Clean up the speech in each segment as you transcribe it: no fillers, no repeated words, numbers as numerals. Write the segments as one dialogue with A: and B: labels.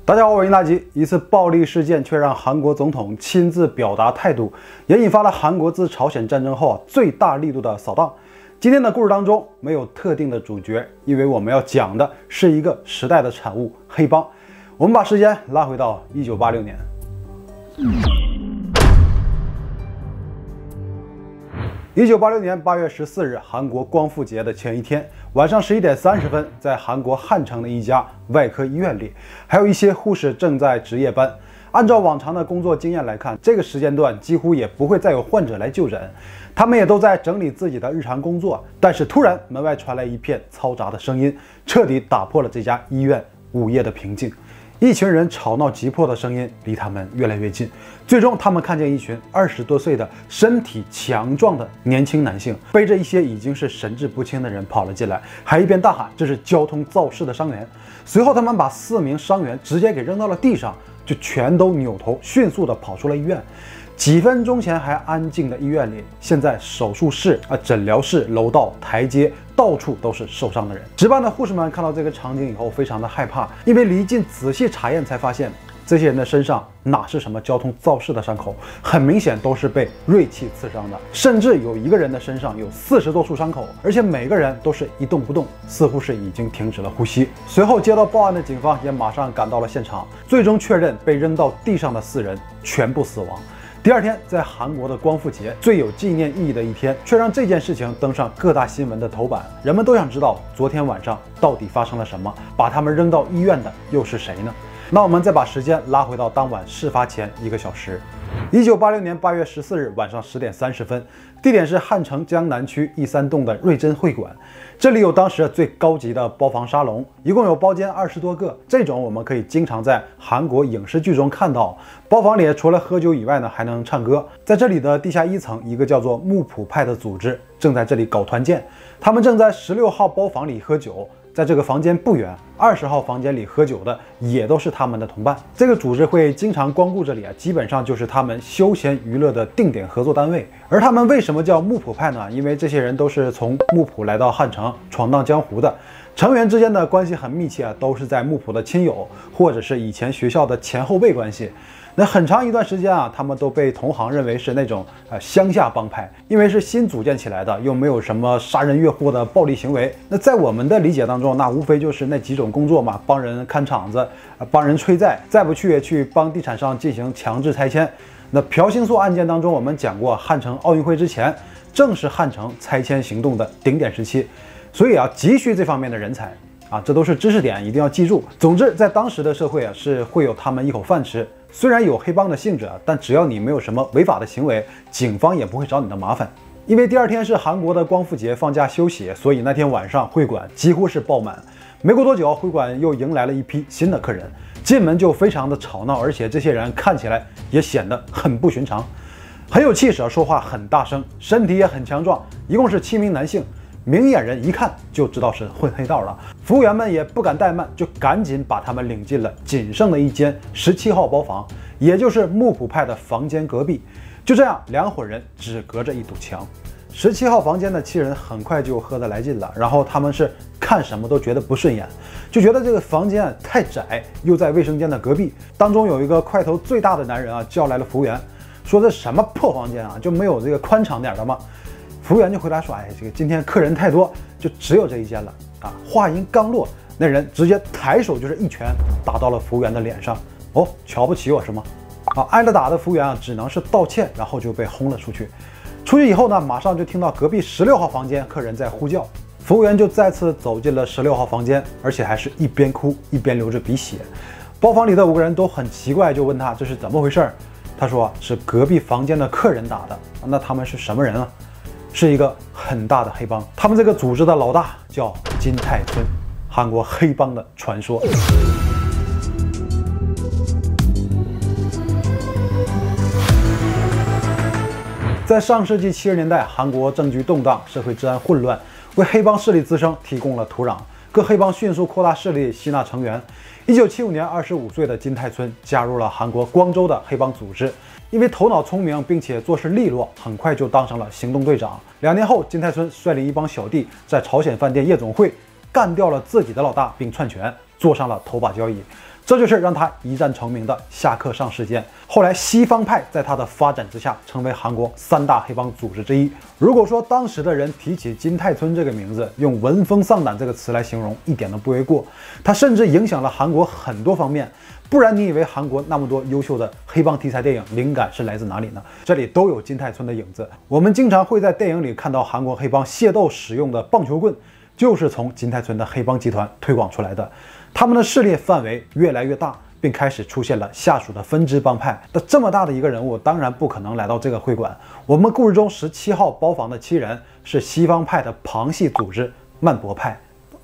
A: 大家好，我是殷大吉。一次暴力事件却让韩国总统亲自表达态度，也引发了韩国自朝鲜战争后最大力度的扫荡。今天的故事当中没有特定的主角，因为我们要讲的是一个时代的产物——黑帮。我们把时间拉回到1986年。1986年8月14日，韩国光复节的前一天晚上11点30分，在韩国汉城的一家外科医院里，还有一些护士正在值夜班。按照往常的工作经验来看，这个时间段几乎也不会再有患者来就诊，他们也都在整理自己的日常工作。但是突然，门外传来一片嘈杂的声音，彻底打破了这家医院午夜的平静。一群人吵闹急迫的声音离他们越来越近，最终他们看见一群20多岁的身体强壮的年轻男性背着一些已经是神志不清的人跑了进来，还一边大喊这是交通肇事的伤员。随后他们把4名伤员直接给扔到了地上，就全都扭头迅速地跑出了医院。几分钟前还安静的医院里，现在手术室、诊疗室、楼道、台阶，到处都是受伤的人。值班的护士们看到这个场景以后，非常的害怕，因为离近仔细查验才发现，这些人的身上哪是什么交通肇事的伤口，很明显都是被锐器刺伤的，甚至有一个人的身上有40多处伤口，而且每个人都是一动不动，似乎是已经停止了呼吸。随后接到报案的警方也马上赶到了现场，最终确认被扔到地上的4人全部死亡。第二天，在韩国的光复节最有纪念意义的一天，却让这件事情登上各大新闻的头版。人们都想知道昨天晚上到底发生了什么，把他们扔到医院的又是谁呢？那我们再把时间拉回到当晚事发前1个小时。1986年8月14日晚上10点30分，地点是汉城江南区E3栋的瑞珍会馆。这里有当时最高级的包房沙龙，一共有包间20多个。这种我们可以经常在韩国影视剧中看到。包房里除了喝酒以外呢，还能唱歌。在这里的地下1层，一个叫做木浦派的组织正在这里搞团建，他们正在16号包房里喝酒。在这个房间不远，20号房间里喝酒的也都是他们的同伴。这个组织会经常光顾这里基本上就是他们休闲娱乐的定点合作单位。而他们为什么叫木浦派呢？因为这些人都是从木浦来到汉城闯荡江湖的，成员之间的关系很密切都是在木浦的亲友或者是以前学校的前后辈关系。那很长一段时间他们都被同行认为是那种乡下帮派，因为是新组建起来的，又没有什么杀人越货的暴力行为。那在我们的理解当中，那无非就是那几种工作嘛，帮人看场子，帮人催债，再不去帮地产商进行强制拆迁。那朴星素案件当中，我们讲过，汉城奥运会之前正是汉城拆迁行动的顶点时期，所以急需这方面的人才这都是知识点，一定要记住。总之，在当时的社会是会有他们一口饭吃。虽然有黑帮的性质但只要你没有什么违法的行为，警方也不会找你的麻烦。因为第二天是韩国的光复节，放假休息，所以那天晚上会馆几乎是爆满。没过多久，会馆又迎来了一批新的客人，进门就非常的吵闹，而且这些人看起来也显得很不寻常，很有气势，说话很大声，身体也很强壮，一共是7名男性。明眼人一看就知道是混黑道了，服务员们也不敢怠慢，就赶紧把他们领进了仅剩的一间17号包房，也就是木浦派的房间隔壁。就这样，2伙人只隔着一堵墙。17号房间的7人很快就喝得来劲了，然后他们是看什么都觉得不顺眼，就觉得这个房间太窄，又在卫生间的隔壁。当中有一个块头最大的男人叫来了服务员，说这什么破房间就没有这个宽敞点的吗？服务员就回答说：“这个今天客人太多，就只有这一间了。”话音刚落，那人直接抬手就是一拳打到了服务员的脸上。哦，瞧不起我是吗？挨了打的服务员只能是道歉，然后就被轰了出去。出去以后呢，马上就听到隔壁16号房间客人在呼叫，服务员就再次走进了16号房间，而且还是一边哭一边流着鼻血。包房里的5个人都很奇怪，就问他这是怎么回事。他说是隔壁房间的客人打的。那他们是什么人啊？是一个很大的黑帮，他们这个组织的老大叫金泰村，韩国黑帮的传说。在上世纪70年代，韩国政局动荡，社会治安混乱，为黑帮势力滋生提供了土壤。各黑帮迅速扩大势力，吸纳成员。1975年，25岁的金泰村加入了韩国光州的黑帮组织。因为头脑聪明并且做事利落，很快就当上了行动队长。2年后，金泰村率领一帮小弟在朝鲜饭店夜总会干掉了自己的老大，并篡权，坐上了头把交椅。这就是让他一战成名的下课上事件。后来西方派在他的发展之下，成为韩国3大黑帮组织之一。如果说当时的人提起金泰村这个名字，用闻风丧胆这个词来形容，一点都不为过。他甚至影响了韩国很多方面。不然你以为韩国那么多优秀的黑帮题材电影灵感是来自哪里呢？这里都有金泰村的影子。我们经常会在电影里看到韩国黑帮械斗使用的棒球棍，就是从金泰村的黑帮集团推广出来的。他们的势力范围越来越大，并开始出现了下属的分支帮派。那这么大的一个人物，当然不可能来到这个会馆。我们故事中17号包房的7人是西方派的旁系组织曼博派。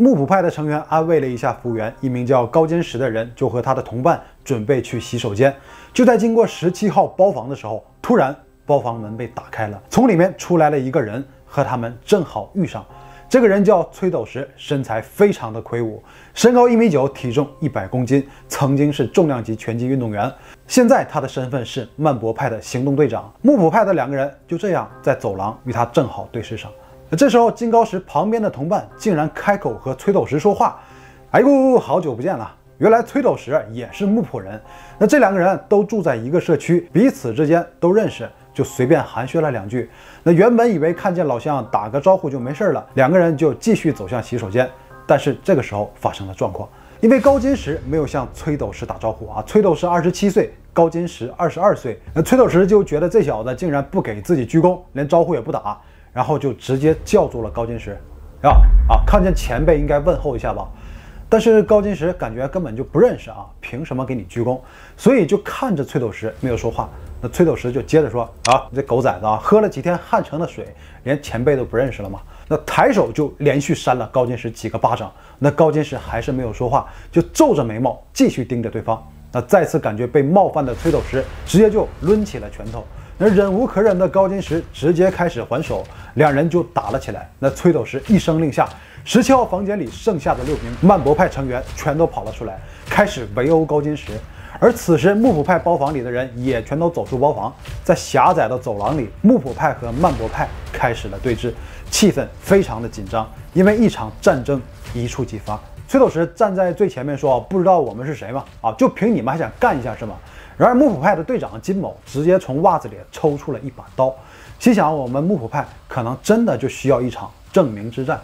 A: 木浦派的成员安慰了一下服务员，一名叫高坚实的人就和他的同伴准备去洗手间。就在经过17号包房的时候，突然包房门被打开了，从里面出来了一个人，和他们正好遇上。这个人叫崔斗实，身材非常的魁梧，身高1.9米，体重100公斤，曾经是重量级拳击运动员。现在他的身份是曼博派的行动队长。木浦派的2个人就这样在走廊与他正好对视上。这时候金高石旁边的同伴竟然开口和崔斗实说话：“哎呦，好久不见了！”原来崔斗实也是木浦人。那这2个人都住在一个社区，彼此之间都认识，就随便寒暄了2句。那原本以为看见老乡打个招呼就没事了，2个人就继续走向洗手间。但是这个时候发生了状况，因为高金石没有向崔斗实打招呼啊。崔斗实27岁，高金石22岁。崔斗实就觉得这小子竟然不给自己鞠躬，连招呼也不打。然后就直接叫住了高金石，看见前辈应该问候一下吧。但是高金石感觉根本就不认识啊，凭什么给你鞠躬？所以就看着崔斗实没有说话。那崔斗实就接着说：“你这狗崽子啊，喝了几天汉城的水，连前辈都不认识了吗？”那抬手就连续扇了高金石几个巴掌。那高金石还是没有说话，就皱着眉毛继续盯着对方。那再次感觉被冒犯的崔斗实直接就抡起了拳头。那忍无可忍的高金石直接开始还手，2人就打了起来。那崔斗实一声令下，17号房间里剩下的6名曼博派成员全都跑了出来，开始围殴高金石。而此时木浦派包房里的人也全都走出包房，在狭窄的走廊里，木浦派和曼博派开始了对峙，气氛非常的紧张，因为一场战争一触即发。崔斗实站在最前面说：“不知道我们是谁吗？就凭你们还想干一下是吗？”然而木浦派的队长金某直接从袜子里抽出了一把刀，心想我们木浦派可能真的就需要一场证明之战。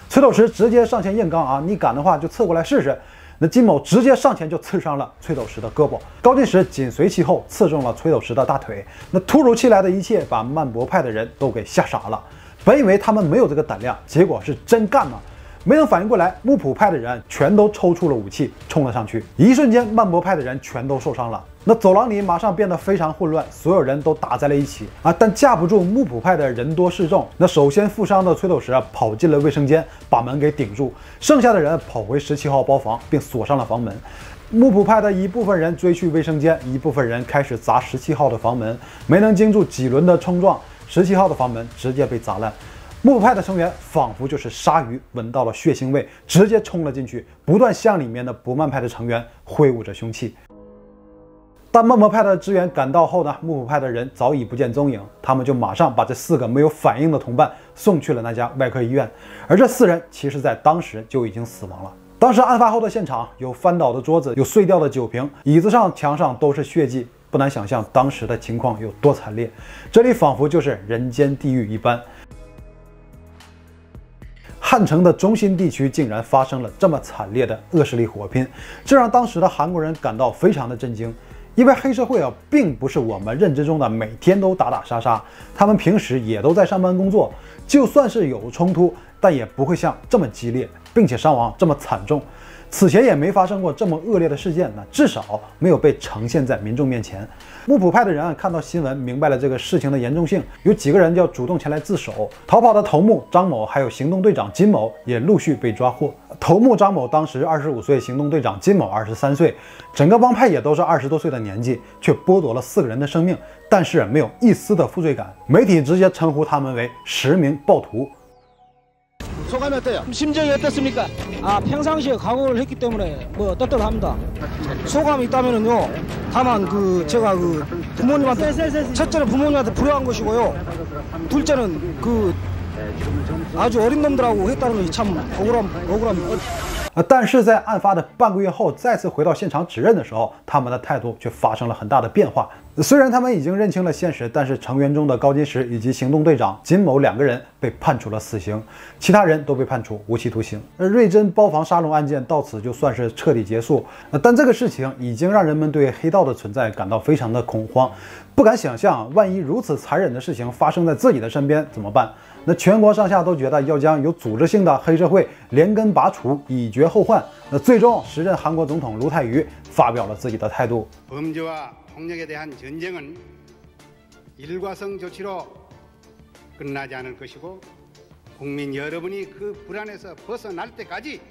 A: 崔斗实直接上前硬刚你敢的话就刺过来试试。那金某直接上前就刺伤了崔斗实的胳膊，高金石紧随其后刺中了崔斗实的大腿。那突如其来的一切把曼博派的人都给吓傻了，本以为他们没有这个胆量，结果是真干了。没能反应过来，木浦派的人全都抽出了武器冲了上去，一瞬间曼博派的人全都受伤了。那走廊里马上变得非常混乱，所有人都打在了一起但架不住木浦派的人多势众。那首先负伤的崔斗实跑进了卫生间，把门给顶住，剩下的人跑回17号包房并锁上了房门。木浦派的一部分人追去卫生间，一部分人开始砸17号的房门，没能经住几轮的冲撞，17号的房门直接被砸烂。木浦派的成员仿佛就是鲨鱼闻到了血腥味，直接冲了进去，不断向里面的不曼派的成员挥舞着凶器。当曼博派的支援赶到后呢，木浦派的人早已不见踪影，他们就马上把这4个没有反应的同伴送去了那家外科医院，而这4人其实在当时就已经死亡了。当时案发后的现场有翻倒的桌子，有碎掉的酒瓶，椅子上、墙上都是血迹，不难想象当时的情况有多惨烈。这里仿佛就是人间地狱一般。汉城的中心地区竟然发生了这么惨烈的恶势力火拼，这让当时的韩国人感到非常的震惊。因为黑社会并不是我们认知中的每天都打打杀杀，他们平时也都在上班工作，就算是有冲突，但也不会像这么激烈，并且伤亡这么惨重。此前也没发生过这么恶劣的事件，至少没有被呈现在民众面前。木浦派的人看到新闻，明白了这个事情的严重性，有几个人就要主动前来自首。逃跑的头目张某还有行动队长金某也陆续被抓获。头目张某当时25岁，行动队长金某23岁，整个帮派也都是20多岁的年纪，却剥夺了4个人的生命，但是没有一丝的负罪感。媒体直接称呼他们为10名暴徒。
B: 소감이 어때요?
C: 심정이 어떻습니까? 평상시에 각오를 했기 때문에 뭐 떳떳합니다. 소감이 있다면은요. 다만 제가 부모님한테 첫째는 부모님한테 불효한 것이고요. 둘째는 아주 어린 놈들하고 했다는 것이 참 억울합니다.
A: 但是在案发的半个月后再次回到现场指认的时候，他们的态度却发生了很大的变化。虽然他们已经认清了现实，但是成员中的高金石以及行动队长金某2个人被判处了死刑，其他人都被判处无期徒刑。而瑞珍包房沙龙案件到此就算是彻底结束。但这个事情已经让人们对黑道的存在感到非常的恐慌，不敢想象万一如此残忍的事情发生在自己的身边怎么办？那全国上下都觉得要将有组织性的黑社会连根拔除，以绝后患。那最终，时任韩国总统卢泰愚发表了自己的态度。
D: 폭력에 대한 전쟁은 일과성 조치로 끝나지 않을 것이고 국민 여러분이 그 불안에서 벗어날 때까지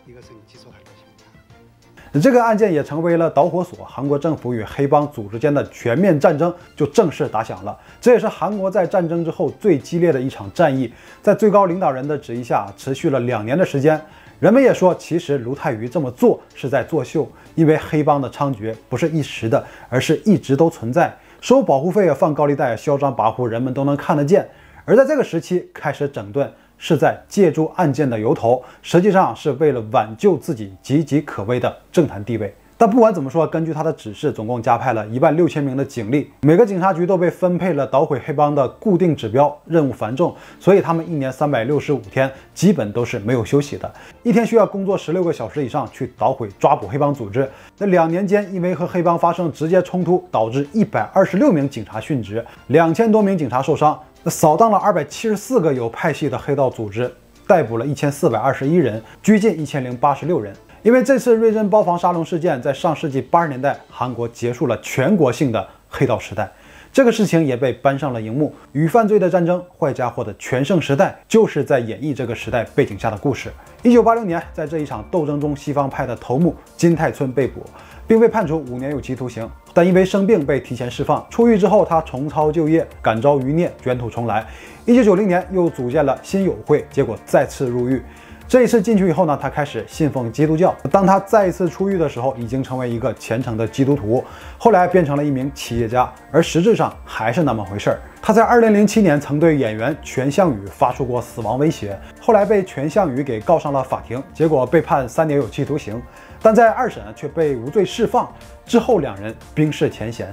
D: 이것은 지속할 것입니다.
A: 这个案件也成为了导火索，韩国政府与黑帮组织间的全面战争就正式打响了。这也是韩国在战争之后最激烈的一场战役，在最高领导人的旨意下，持续了2年的时间。 人们也说，其实卢泰愚这么做是在作秀，因为黑帮的猖獗不是一时的，而是一直都存在。收保护费、放高利贷、嚣张跋扈，人们都能看得见。而在这个时期开始整顿，是在借助案件的由头，实际上是为了挽救自己岌岌可危的政坛地位。 但不管怎么说，根据他的指示，总共加派了16000名的警力，每个警察局都被分配了捣毁黑帮的固定指标，任务繁重，所以他们一年365天基本都是没有休息的，一天需要工作16个小时以上去捣毁、抓捕黑帮组织。那2年间，因为和黑帮发生直接冲突，导致126名警察殉职，2000多名警察受伤，扫荡了274个有派系的黑道组织，逮捕了1421人，拘禁1086人。 因为这次瑞珍包房沙龙事件，在上世纪80年代，韩国结束了全国性的黑道时代。这个事情也被搬上了荧幕，《与犯罪的战争：坏家伙的全盛时代》就是在演绎这个时代背景下的故事。1986年，在这一场斗争中，西方派的头目金泰村被捕，并被判处5年有期徒刑，但因为生病被提前释放。出狱之后，他重操旧业，感召余孽，卷土重来。1990年又组建了新友会，结果再次入狱。 这一次进去以后呢，他开始信奉基督教。当他再一次出狱的时候，已经成为一个虔诚的基督徒，后来变成了一名企业家，而实质上还是那么回事儿。他在2007年曾对演员全相宇发出过死亡威胁，后来被全相宇给告上了法庭，结果被判3年有期徒刑，但在2审却被无罪释放。之后2人冰释前嫌。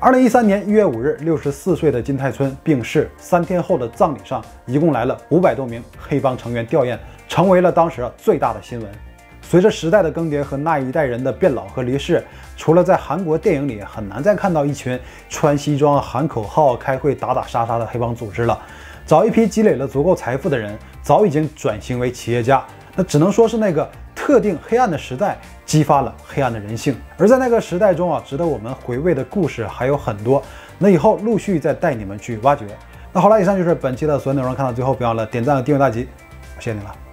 A: 2013年1月5日，64岁的金泰村病逝。3天后的葬礼上，一共来了500多名黑帮成员吊唁，成为了当时最大的新闻。随着时代的更迭和那一代人的变老和离世，除了在韩国电影里，很难再看到一群穿西装、喊口号、开会打打杀杀的黑帮组织了。早一批积累了足够财富的人，早已经转型为企业家。那只能说是那个特定黑暗的时代。 激发了黑暗的人性，而在那个时代中啊，值得我们回味的故事还有很多。那以后陆续再带你们去挖掘。那好了，以上就是本期的所有内容，看到最后别忘了点赞和订阅大吉，谢谢你了。